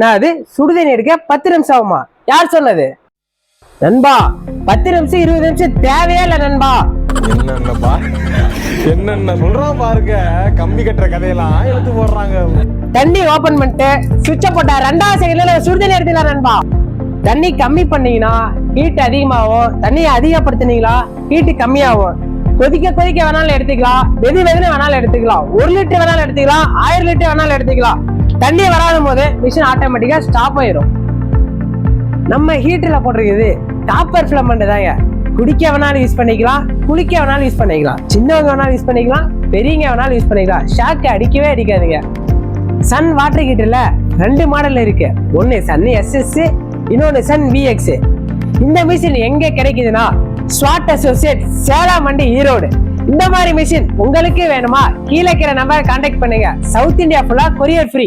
நான் அது சுடுதண்ணி எடுக்க 10 நிமிஷம் ஆகுமா? யார் சொன்னது நண்பா? 10 நிமிஷம் 20 நிமிஷம் தேவையே இல்ல நண்பா. என்னென்னப்பா என்னென்ன சொல்றான் பாருங்க. கம்பி கட்டுற கதையெல்லாம் எடுத்து போடுறாங்க. தண்ணி ஓபன் பண்ணிட்டு சுவிட்ச போட்டா 2வது செகண்ட்ல சுடுதண்ணி எடுத்துக்கலாம் நண்பா. தண்ணி கம்மி பண்ணீங்கன்னா ஹீட் அதிகமாகும், தண்ணியை அதிகப்படுத்தினீங்களா ஹீட் கம்மியாகும். கொதிக்க கொதிக்க வேணாலும் எடுத்துக்கலாம், வெதுன்னு வேணாலும் எடுத்துக்கலாம், 1 லிட்டர் வேணாலும் எடுத்துக்கலாம், 1000 லிட்டர் வேணாலும் எடுத்துக்கலாம். தண்ணி வராத போது மிஷின் ஆட்டோமேட்டிக்கா ஸ்டாப் ஆயிரும். நம்ம ஹீட்டர்ல போட்டிருக்குது காப்பர் ஃபிலமெண்ட் தாங்க. குடிக்க வேணாலும் யூஸ் பண்ணிக்கலாம், குளிக்க வேணாலும் யூஸ் பண்ணிக்கலாம், சின்னவங்க வேணாலும் யூஸ் பண்ணிக்கலாம், பெரியவங்க வேணாலும் யூஸ் பண்ணிக்கலாம். ஷாக்கு அடிக்கவே அடிக்காதுங்க. சன் வாட்டர் ஹீட்டர்ல 2 மாடல் இருக்கு. ஒன்னு சன் SS, இன்னொன்னு சன் VX. இந்த மிஷின் எங்க கிடைக்குதுன்னா ஸ்வாட் அசோசியேட், சேலாமண்டி, ஈரோடு. இந்த மாதிரி மிஷின் உங்களுக்கு வேணுமா? கீழே இருக்கிற நம்பரை கான்டாக்ட் பண்ணுங்க. சவுத் இந்தியா ஃபுல்லா கொரியர் ஃப்ரீ.